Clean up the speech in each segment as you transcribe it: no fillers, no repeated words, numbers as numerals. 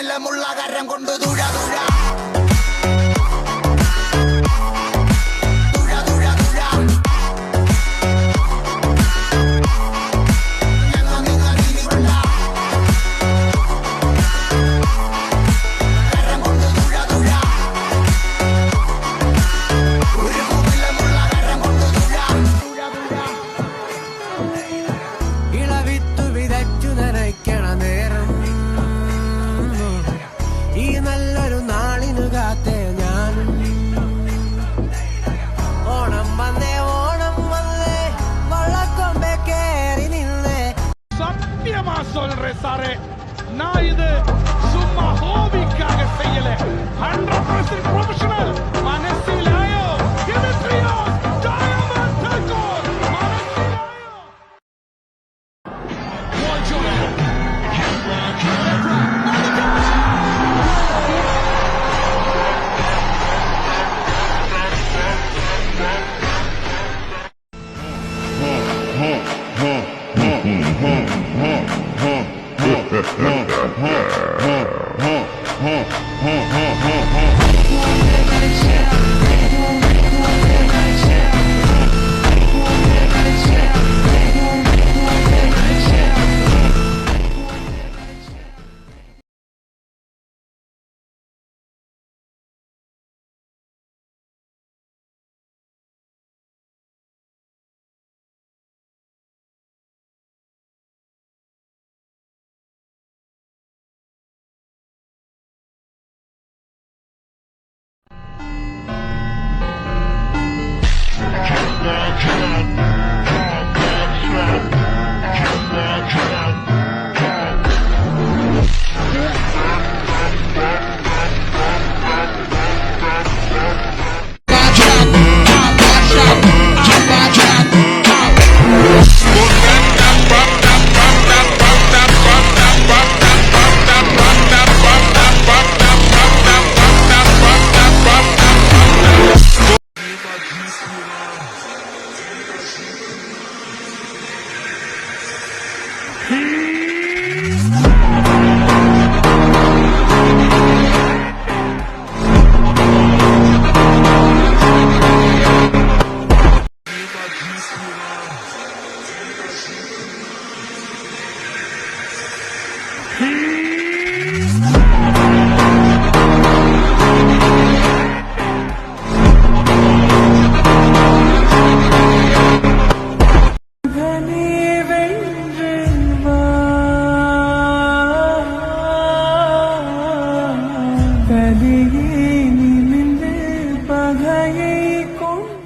ബലമുള്ള കരം കൊണ്ട് തുഴ തുഴ சாரே நான் இது சும்மா ஹாபிக்காக செய்யல 100% ப்ரொஃபஷனல் மனசிலாயோ கிமித்ரியோ டயமண்ட் டக்கோ மனசிலாயோ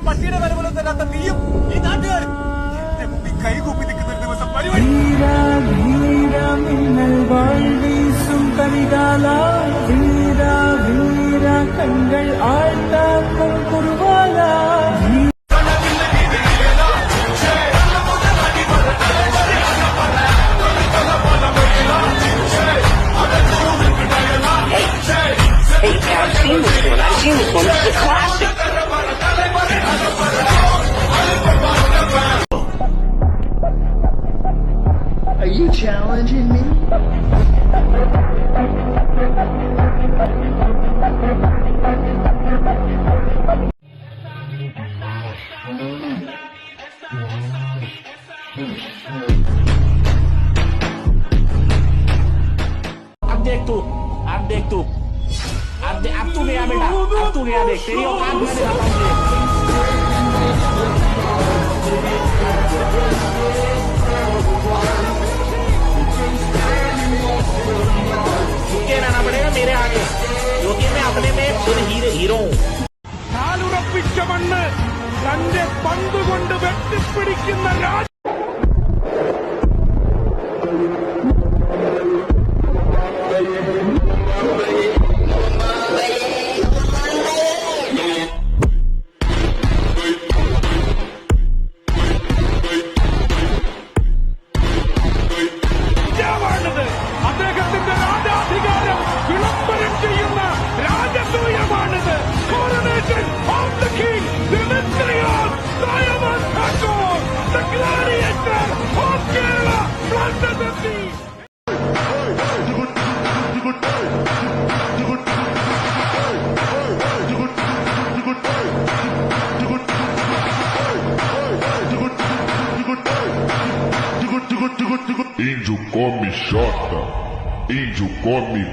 പട്ടിയുടെ വരവലും തരാത്ത നീയും ഈ നാട്ടുകാരും എന്റെ മുമ്പിൽ കൈകൂപ്പി നിൽക്കുന്ന ഒരു ദിവസം കങ്ങൾ ആഴ്ത്താക്കും കുറുവാല I've seen this one. It's a classic. Are you challenging me? अब देख तू अब तू गया बेटा, अब तू गया देख तेरी औकात में दिखाता हूँ झुके रहना पड़ेगा मेरे आगे, क्योंकि मैं अपने में खुद हीरो हूँ. കാലുറപ്പിച്ച മണ്ണ് തന്റെ പന്തുകൊണ്ട് വെട്ടിപ്പിടിക്കുന്ന രാജ അദ്ദേഹത്തിന്റെ രാജാധികാരം വിളംബരം ചെയ്യുന്ന രാജസൂയമാണിത്. Coronation of the King, Dimitrios Diamantopoulos, the gladiator of Kerala, planted the sea. Índio come xota, índio come.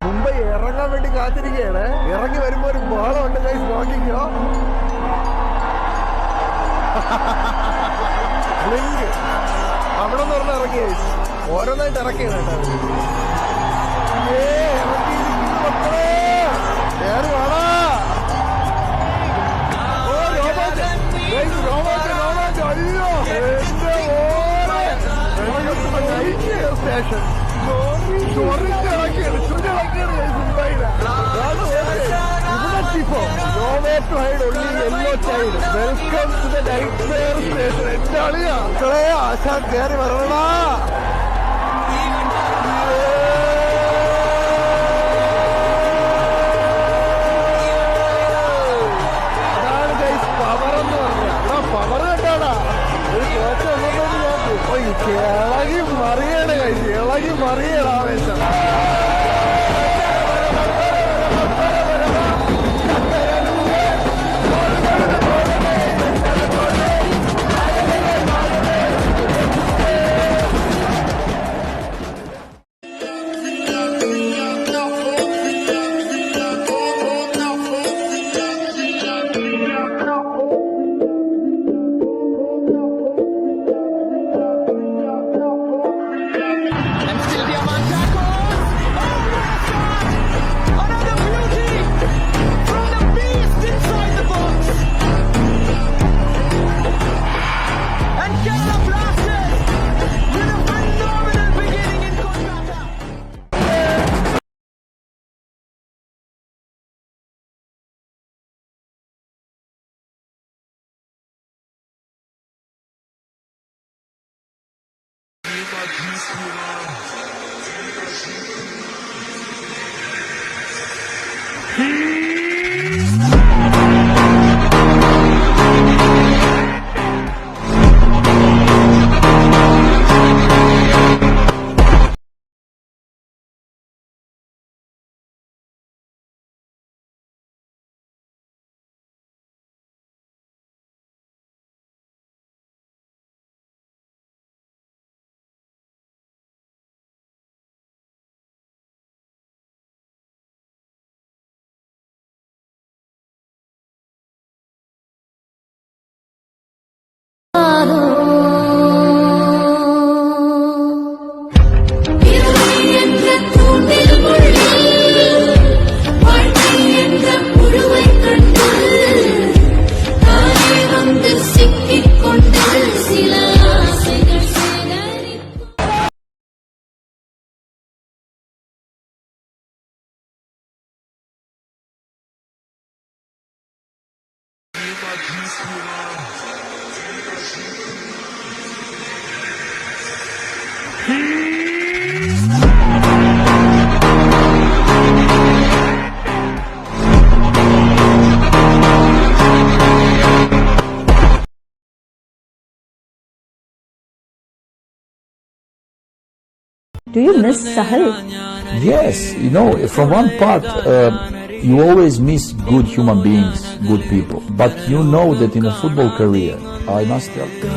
Mumbai ഇറങ്ങാൻ വേണ്ടി കാത്തിരിക്കുകയാണ്. ഇറങ്ങി വരുമ്പോ ഒരു ബഹളമുണ്ട് ഗൈസ്, നോക്കിക്കോ. അവിടെ നിന്ന് പറഞ്ഞ ഇറങ്ങി ഗൈസ്, ഓരോന്നായിട്ട് ഇറക്കിയാണ് കേട്ടോ. Station welcome to the night fair station. എന്റെ അളിയാ ആശാൻ കയറി വരണടാ. അതാണ് ഗൈസ് പവർ എന്ന് പറഞ്ഞ പവർ കേട്ടാടാ. ഒരു കോച്ച ഒന്നും നോക്കൂ, ഇളകി മറിയണ ഗൈസ്, ഇളകി മറിയണ ആവേശം. Do you miss Sahil? Yes, from one part, you always miss good human beings, good people. But you know that in a football career, I must tell you.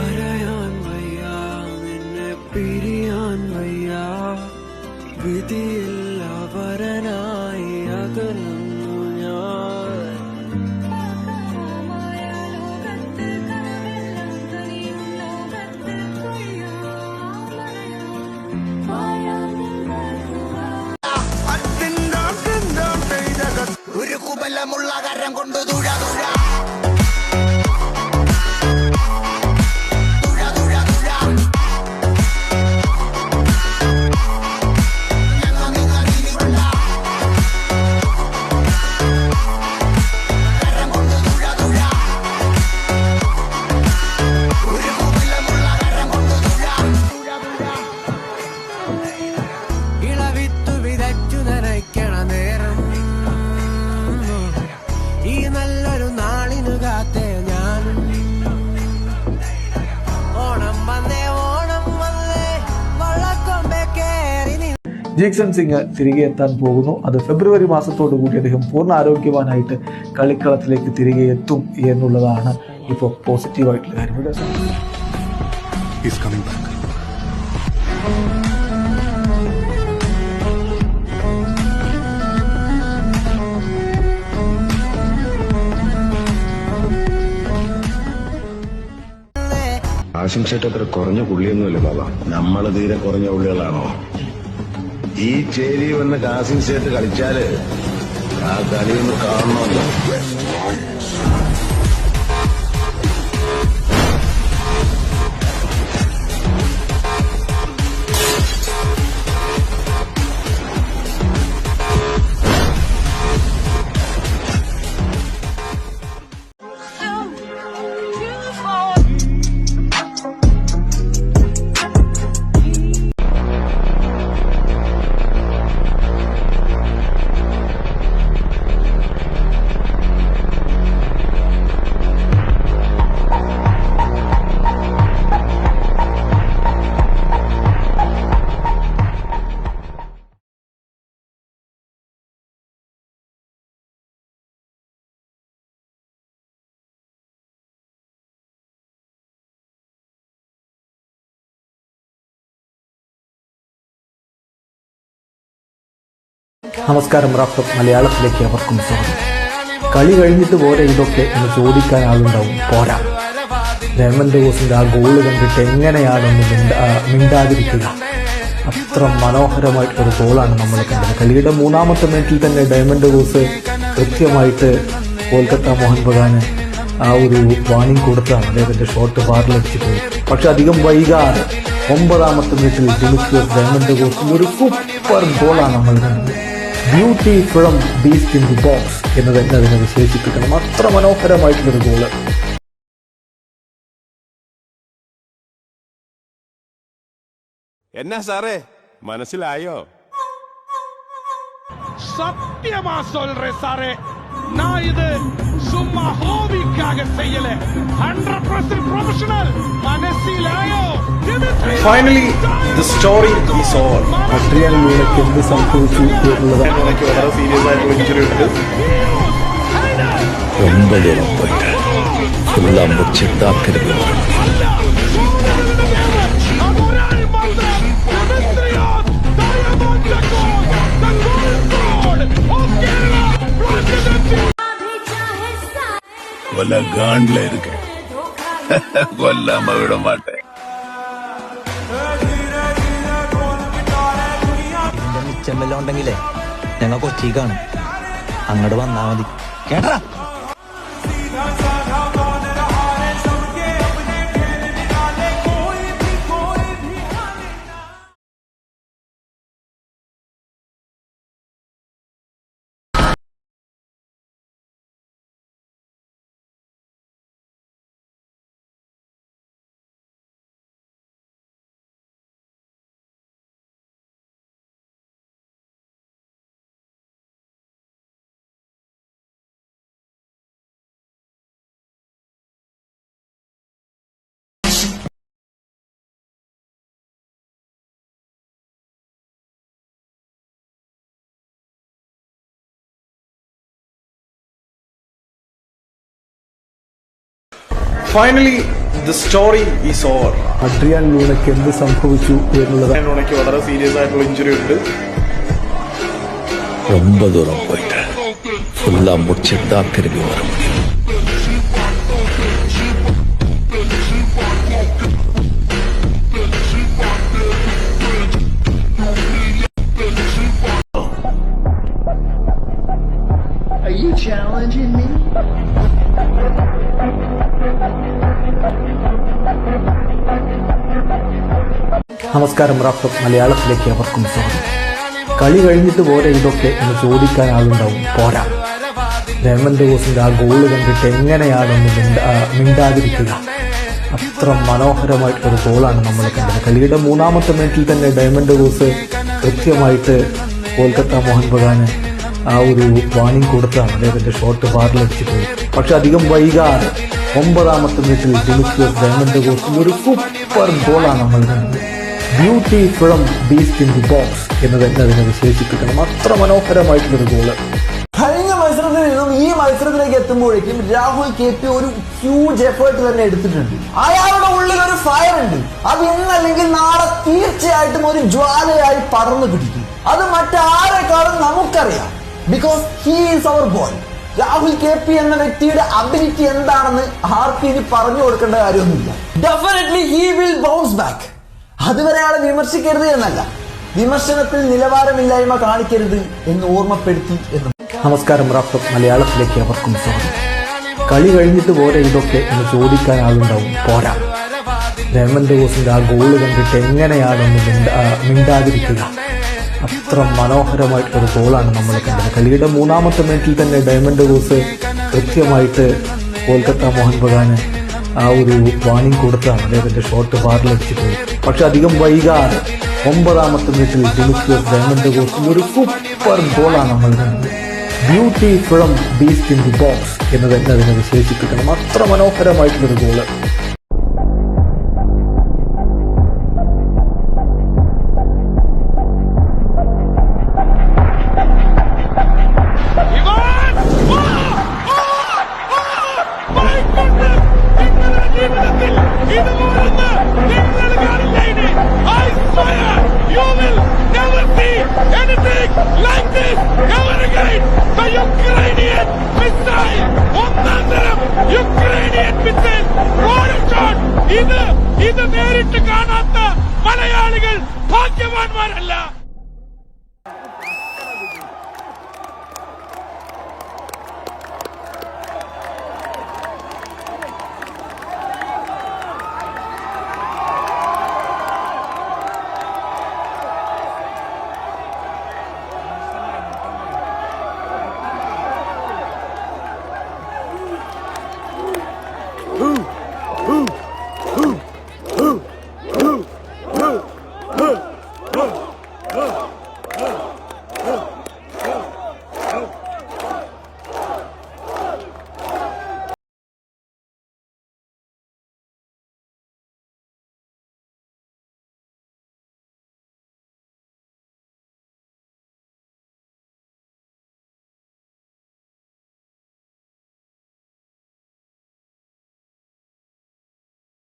ഒരു കുബലമുള്ള കരം കൊണ്ട് തുഴ തുഴ ജീക്സൺ സിംഗ് തിരികെ എത്താൻ പോകുന്നു. അത് ഫെബ്രുവരി മാസത്തോടു കൂടി അദ്ദേഹം പൂർണ്ണ ആരോഗ്യവാനായിട്ട് കളിക്കളത്തിലേക്ക് തിരികെ എത്തും എന്നുള്ളതാണ് ഇപ്പോൾ പോസിറ്റീവായിട്ടുള്ള കാര്യം. ആശംസയിട്ട് അത്ര കുറഞ്ഞ പുള്ളിയൊന്നുമല്ല ബാബ. നമ്മള് തീരെ കുറഞ്ഞ പുള്ളികളാണോ? ഈ ചേരി വന്ന് കാസിം സേട്ട് കളിച്ചാല് ആ കളിയൊന്ന് കാണണമല്ലോ. നമസ്കാരം, റാഫ്റ്റർ മലയാളത്തിലേക്ക് അവർക്കും സ്വാഗതം. കളി കഴിഞ്ഞിട്ട് പോരെ ഇതൊക്കെ എന്ന് ചോദിക്കാൻ ആളുണ്ടാവും. പോരാ, ഡയമണ്ട് ബോസിന്റെ ആ ഗോള് കണ്ടിട്ട് എങ്ങനെയാണെന്ന് മിണ്ടാതിരിക്കുക. അത്ര മനോഹരമായിട്ടൊരു ഗോളാണ് നമ്മൾ കണ്ടത്. കളിയുടെ 3-ാമത്തെ മിനിറ്റിൽ തന്നെ ഡയമണ്ട് ബോസ് കൃത്യമായിട്ട് കൊൽക്കത്ത മോഹൻ ബഗാന് ആ ഒരു വാണിംഗ് കൊടുത്താണ്. അദ്ദേഹത്തിന്റെ ഷോട്ട് ബാറിലടിച്ചു പോയി. പക്ഷെ അധികം വൈകാതെ 9-ാമത്തെ മിനിറ്റിൽ ഡിമിട്രിയോസ് ഡയമണ്ട് ബോസിന്റെ ഒരു സൂപ്പർ ഗോളാണ് നമ്മൾ കണ്ടത്. Beauty from beast in the box എന്ന് തന്നെ അതിനെ വിശേഷിപ്പിക്കണം. അത്ര മനോഹരമായിട്ടുള്ളൊരു ഗോള്. എന്നാ സാറേ, മനസ്സിലായോ? சத்தியமா சொல்றேன் சாரே, நான் இது சும்மா ஹாபிக்காக செய்யல. 100% ப்ரொஃபஷனல். മനസ്സിലായോ? Finally the story is over. Adrian ലൂണയ്ക്ക് എന്ത് സംഭവിച്ചു എന്നുള്ളതാണ്. വളരെ സീരിയസ് ആയിട്ടുള്ള ഇഞ്ചുറി ഉണ്ട്. ரொம்ப தூரம் போயிட்டு ஃபுல்லா முடிச்சுட்டாக்கிறது. വല്ല ഗാണ്ടില ഇരിക്ക കൊല്ലാമ വിട മാട്ടേ. ഇതിന്റെ മിച്ചം വല്ലതും ഉണ്ടെങ്കിലേ ഞങ്ങൾ കൊച്ചിക്കാണ്, അങ്ങോട്ട് വന്നാ മതി കേട്ടാ. Finally the story is over. Adrian ലൂണയ്ക്ക് എന്ത് സംഭവിച്ചു എന്നുള്ളതാണ്. ലൂണയ്ക്ക് വളരെ സീരിയസ് ആയിട്ടുള്ള ഇഞ്ചുറി ഉണ്ട്. ரொம்ப தூரம் போயிட்டு ஃபுல்லா முடிச்சுதான் திரும்பி வர முடியும். Are you challenging me? നമസ്കാരം, റാഫ്റ്റർ മലയാളത്തിലേക്ക് അവർക്കും സ്വാഗതം. കളി കഴിഞ്ഞിട്ട് പോരെ ഇതൊക്കെ എന്ന് ചോദിക്കാൻ ആളുണ്ടാവും. പോരാ, ഡയമണ്ട് ബോസിന്റെ ആ ഗോള് കണ്ടിട്ട് എങ്ങനെയാണെന്ന് മിണ്ടാതിരിക്കുക. അത്ര മനോഹരമായിട്ടൊരു ഗോളാണ് നമ്മൾ കണ്ടത്. കളിയുടെ 3-ാമത്തെ മിനിറ്റിൽ തന്നെ ഡയമണ്ട് ബോസ് കൃത്യമായിട്ട് കൊൽക്കത്ത മോഹൻ ബഗാന് ആ ഒരു വാണിംഗ് കൊടുത്താണ്. അദ്ദേഹത്തിന്റെ ഷോട്ട് ബാറിലടിച്ചു പോയി. പക്ഷെ അധികം വൈകാതെ 9-ാമത്തെ മിനിറ്റിൽ ഡിമിട്രിയോസ് ഡയമണ്ട് ബോസിന്റെ ഒരു സൂപ്പർ ഗോളാണ് നമ്മൾ കണ്ടത്. Beauty from beast in the box എന്ന് തന്നെ അതിനെ വിശേഷിപ്പിക്കണം. അത്ര മനോഹരമായിട്ടുള്ളൊരു ഗോള്. കഴിഞ്ഞ മത്സരത്തിൽ നിന്നും ഈ മത്സരത്തിലേക്ക് എത്തുമ്പോഴേക്കും രാഹുൽ KP ഒരു ഹ്യൂജ് എഫേർട്ട് തന്നെ എടുത്തിട്ടുണ്ട്. അയാളുടെ ഉള്ളിൽ ഒരു ഫയർ ഉണ്ട്. അത് ഇന്നല്ലെങ്കിൽ നാളെ തീർച്ചയായിട്ടും ഒരു ജ്വാലയായി പടർന്നു പിടിക്കും. അത് മറ്റാരെക്കാളും നമുക്കറിയാം. Because he is our boy. Rahul KP എന്ന വ്യക്തിയുടെ അബിലിറ്റി എന്താണെന്ന് ആർക്കും ഇനി പറഞ്ഞു കൊടുക്കേണ്ട കാര്യമൊന്നുമില്ല. Definitely he will bounce back. അതുവരെ ആളെ വിമർശിക്കരുത് എന്നല്ല, വിമർശനത്തിൽ നിലവാരമില്ലായ്മ കാണിക്കരുത് എന്ന് ഓർമ്മപ്പെടുത്തി എന്ന്. നമസ്കാരം, റാഫ് മലയാളത്തിലേക്ക് അവർക്കും സ്വാഗതം. കളി കഴിഞ്ഞിട്ട് പോരെ ഇതൊക്കെ എന്ന് ചോദിക്കാൻ ആളുണ്ടാവും. പോരാ, ഡയമണ്ട് ഡേവിസിന്റെ ആ ഗോള് കണ്ടിട്ട് എങ്ങനെയാണെന്ന് മിണ്ടാതിരിക്കുക. അത്ര മനോഹരമായിട്ടൊരു ഗോളാണ് നമ്മൾ കണ്ടത്. കളിയുടെ 3-ാമത്തെ മിനിറ്റിൽ തന്നെ ഡയമണ്ട് ഡേവിസ് കൃത്യമായിട്ട് കൊൽക്കത്ത മോഹൻ ബഗാന് ആ ഒരു വാണിംഗ് കൊടുത്താണ്. അദ്ദേഹത്തിന്റെ ഷോട്ട് ബാറിലടിച്ച് പോയി. പക്ഷെ അധികം വൈകാതെ 9-ാമത്തെ മിനിറ്റിൽ ഡിമിട്രിയോസ് ഡയമണ്ട് ഡേവിസിന്റെ ഒരു സൂപ്പർ ഗോളാണ് നമ്മൾ കണ്ടത്. Beauty from beast in the box എന്ന് തന്നെ അതിനെ വിശേഷിപ്പിക്കണം. അത്ര മനോഹരമായിട്ടുള്ളൊരു ഗോള്. ഇത് നേരിട്ട് കാണാത്ത മലയാളികൾ ഭാഗ്യവാന്മാരല്ല.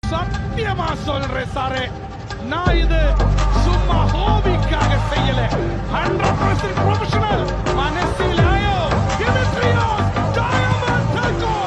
சத்தியமா சொல்றேன் சாரே, நான் இது சும்மா ஹோபிக்காக செய்யல. 100% ப்ரொஃபஷனல். மனசிலாயோ டிமிட்ரியோஸ் டயமண்டகோல்.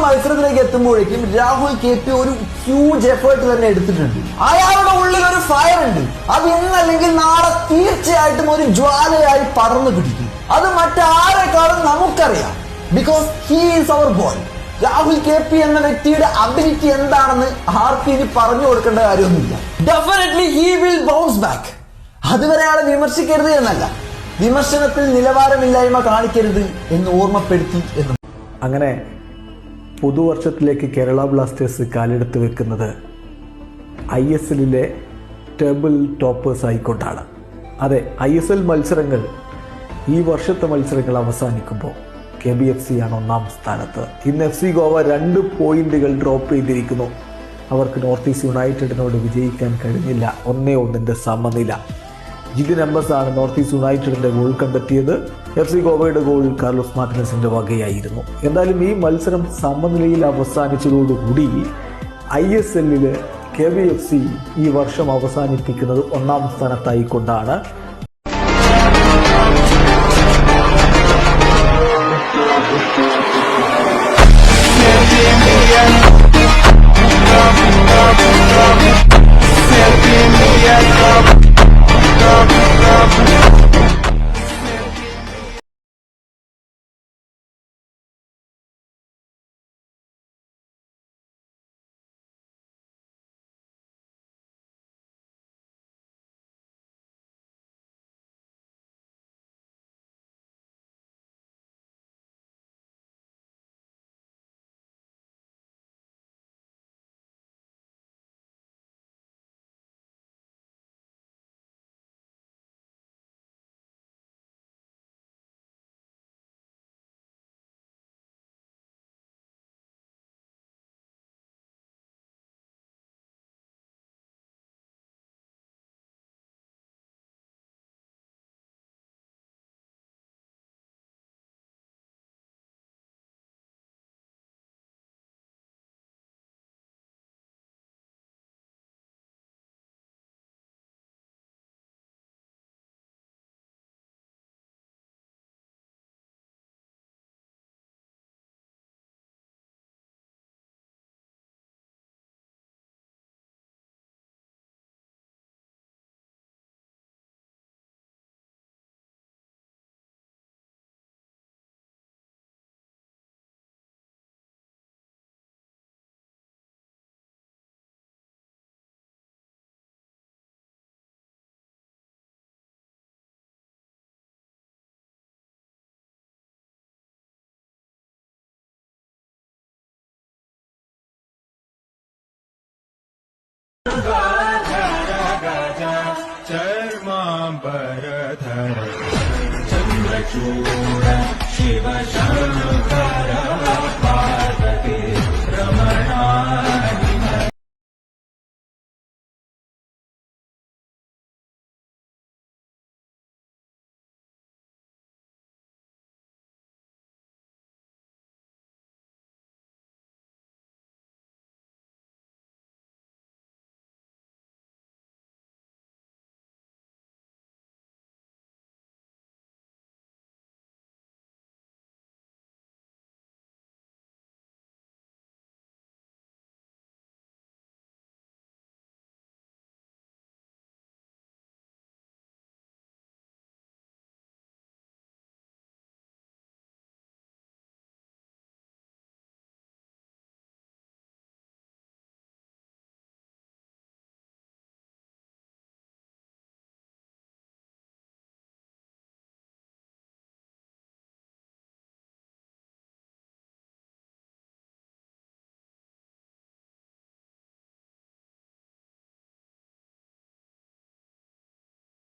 മത്സരത്തിലേക്ക് എത്തുമ്പോഴേക്കും രാഹുൽ KP ഒരു ഹ്യൂജ് എഫേർട്ട് തന്നെ എടുത്തിട്ടുണ്ട്. അയാളുടെ ഉള്ളിൽ ഒരു ഫയർ ഉണ്ട്. അത് ഇന്നല്ലെങ്കിൽ നാളെ തീർച്ചയായിട്ടും ഒരു ജ്വാലയായി പടർന്നു പിടിക്കും. അത് മറ്റാരെക്കാളും നമുക്കറിയാം. Because he is our boy. Rahul KP എന്ന വ്യക്തിയുടെ അബിലിറ്റി എന്താണെന്ന് ആർക്കും ഇനി പറഞ്ഞു കൊടുക്കേണ്ട കാര്യമൊന്നുമില്ല. Definitely he will bounce back. അതുവരെ ആളെ വിമർശിക്കരുത് എന്നല്ല, വിമർശനത്തിൽ നിലവാരമില്ലായ്മ കാണിക്കരുത് എന്ന് ഓർമ്മപ്പെടുത്തി എന്ന്. അങ്ങനെ പുതുവർഷത്തിലേക്ക് കേരള ബ്ലാസ്റ്റേഴ്സ് കാലെടുത്ത് വെക്കുന്നത് ISL ടേബിൾ ടോപ്പേഴ്സ് ആയിക്കൊണ്ടാണ്. അതെ, ISL മത്സരങ്ങൾ, ഈ വർഷത്തെ മത്സരങ്ങൾ അവസാനിക്കുമ്പോൾ KBFC ആണ് 1-ാം സ്ഥാനത്ത്. ഇന്ന് FC ഗോവ 2 പോയിന്റുകൾ ഡ്രോപ്പ് ചെയ്തിരിക്കുന്നു. അവർക്ക് നോർത്ത് ഈസ്റ്റ് യുണൈറ്റഡിനോട് വിജയിക്കാൻ കഴിഞ്ഞില്ല. 1-1 സമനില. ജിതിൻ എംബസ് ആണ് നോർത്ത് ഈസ്റ്റ് യുണൈറ്റഡിന്റെ ഗോൾ കണ്ടെത്തിയത്. FC ഗോവയുടെ ഗോൾ കാർലോസ് മാർട്ടിനസിന്റെ വകയായിരുന്നു. എന്തായാലും ഈ മത്സരം സമനിലയിൽ അവസാനിച്ചതോടുകൂടി ISL KBFC ഈ വർഷം അവസാനിപ്പിക്കുന്നത് 1-ാം സ്ഥാനത്തായിക്കൊണ്ടാണ്.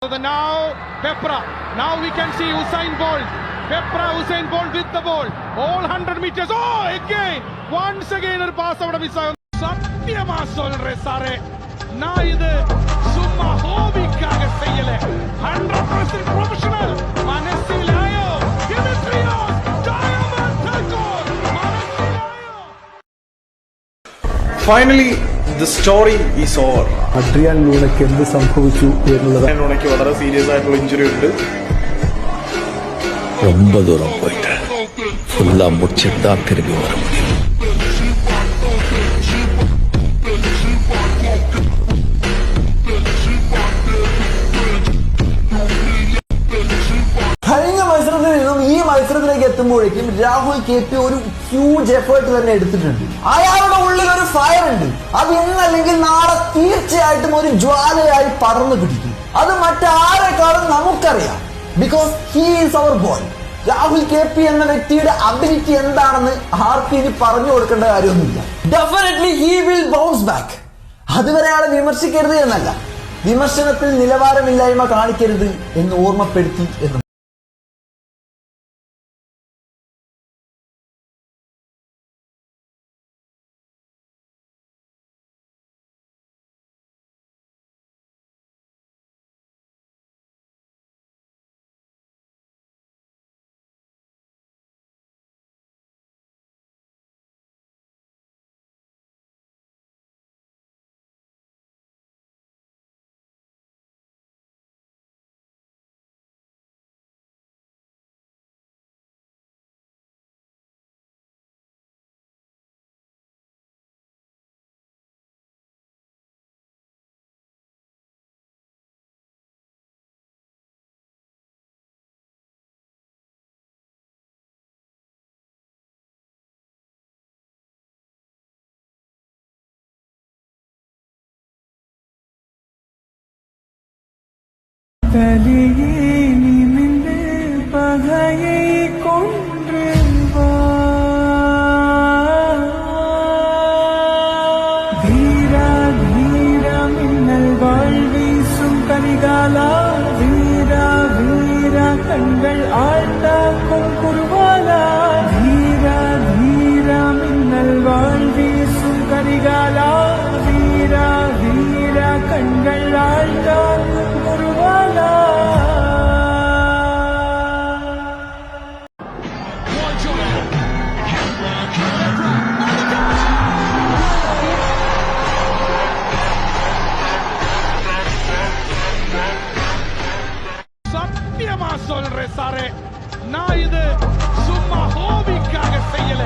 Now Pepra. Now we can see Usain Bolt. Pepra, Usain Bolt with the ball. All 100 meters. Oh, again. Once again a pass avada miss aagum. Satyama solre sare. Na idu summa hobbykaga seiyale. 100% professional. Manasilayo. Dimitrios Diamantopoulos. Manasilayo. Finally, the story is over. Adrian ലൂണയ്ക്ക് എന്ത് സംഭവിച്ചു എന്നുള്ളത് ലൂണയ്ക്ക് വളരെ serious ആയിട്ടുള്ള injury ഉണ്ട്. ரொம்ப தூரம் போயிட்டேன். ஃபுல்லா முடிச்சுட்டு தான் திரும்பி வர முடியும். കഴിഞ്ഞ മത്സരത്തിൽ നിന്നും ഈ മത്സരത്തിലേക്ക് എത്തുമ്പോഴേക്കും രാഹുൽ KP ഒരു ഹ്യൂജ് എഫേർട്ട് തന്നെ എടുത്തിട്ടുണ്ട്. അയാളുടെ ഉള്ളിൽ ഒരു ഫയർ ഉണ്ട്. അത് ഇന്നല്ലെങ്കിൽ നാളെ തീർച്ചയായിട്ടും ഒരു ജ്വാലയായി പടർന്നു പിടിക്കും. അത് മറ്റാരെക്കാളും നമുക്കറിയാം. Because he is our boy. Rahul KP എന്ന വ്യക്തിയുടെ അബിലിറ്റി എന്താണെന്ന് ആർക്കും ഇനി പറഞ്ഞു കൊടുക്കേണ്ട കാര്യമൊന്നുമില്ല. Definitely he will bounce back. അതുവരെ ആളെ വിമർശിക്കരുത് എന്നല്ല, വിമർശനത്തിൽ നിലവാരമില്ലായ്മ കാണിക്കരുത് എന്ന് ഓർമ്മപ്പെടുത്തി എന്ന്. தலையே நிமிந்து பகையை கொன்று வா. வீரா வீரா மின்னல் வாழ்வீசும் கரிகாலா. வீரா வீரா கண்கள் ஆழ்த்தாக்கும் குருவாலா. வீரா வீரா மின்னல் வாழ்வீசும் கரிகாலா. வீரா வீரா கண்கள் ஆழ்த்தாக்கும் குருவாலா. சத்தியமா சொல்றேன் சாரே, நான் இது சும்மா ஹோபிக்காக செய்யல.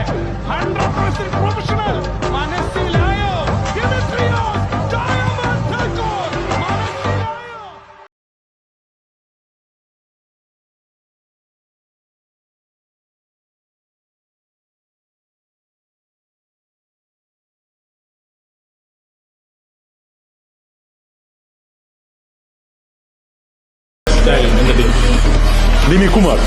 100% professional. Manasilayo. Dimitrios Diamantopoulos. Manasilayo. Lini Kumar.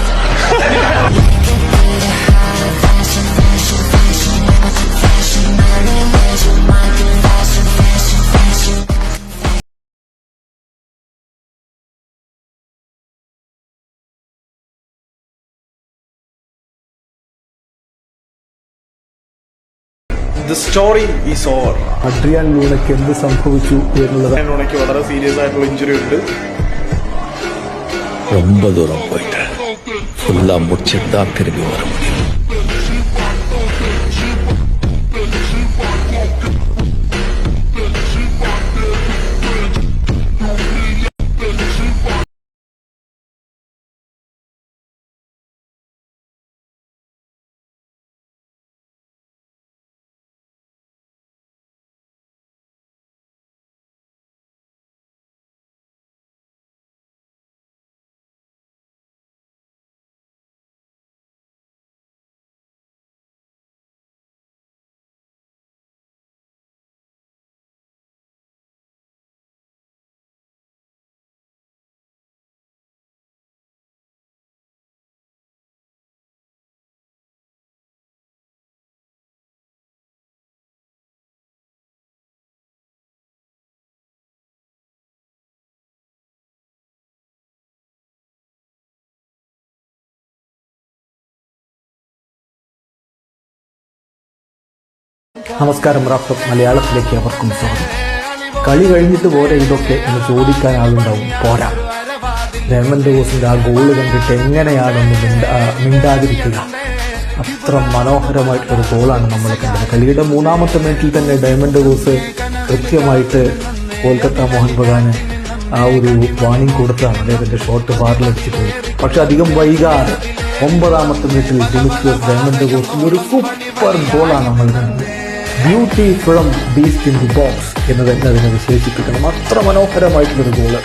The story is over. Adrian ലൂണയ്ക്ക് എന്ത് സംഭവിച്ചു എന്നുള്ളത് ലൂണയ്ക്ക് വളരെ സീരിയസ് ആയിട്ടുള്ള ഇഞ്ചുറി ഉണ്ട്. ரொம்ப தூரம் போயிட்டேன். ஃபுல்லா முடிச்சுதான் திரும்பி வர முடியும். നമസ്കാരം റാഫ് മലയാളത്തിലേക്ക് അവർക്കും സ്വാഗതം. കളി കഴിഞ്ഞിട്ട് പോരെ ഇതൊക്കെ എന്ന് ചോദിക്കാൻ ആളുണ്ടാവും. പോരാ, ഡയമണ്ട് ബോസിന്റെ ആ ഗോള് കണ്ടിട്ട് എങ്ങനെയാണെന്ന് മിണ്ടാതിരിക്കുക. അത്ര മനോഹരമായിട്ടൊരു ഗോളാണ് നമ്മൾ കണ്ടത്. കളിയുടെ 3-ാമത്തെ മിനിറ്റിൽ തന്നെ ഡയമണ്ട് ബോസ് കൃത്യമായിട്ട് കൊൽക്കത്ത മോഹൻ ബഗാന് ആ ഒരു വാണിംഗ് കൊടുത്താണ്. അദ്ദേഹത്തിന്റെ ഷോട്ട് ബാറിലടിച്ച് പോയി. പക്ഷെ അധികം വൈകാതെ 9-ാമത്തെ മിനിറ്റിൽ ഡിമിട്രിയോസ് ഡയമണ്ട് ബോസിന്റെ ഒരു സൂപ്പർ ഗോളാണ് നമ്മൾ കണ്ടത്. Beauty from beast in the box എന്ന് തന്നെ അതിനെ വിശേഷിപ്പിക്കണം. അത്ര മനോഹരമായിട്ടുള്ളൊരു ഗോള്.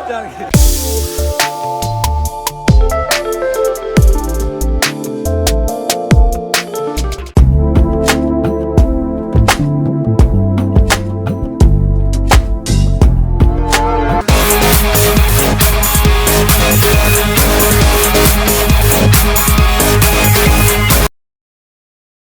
Target.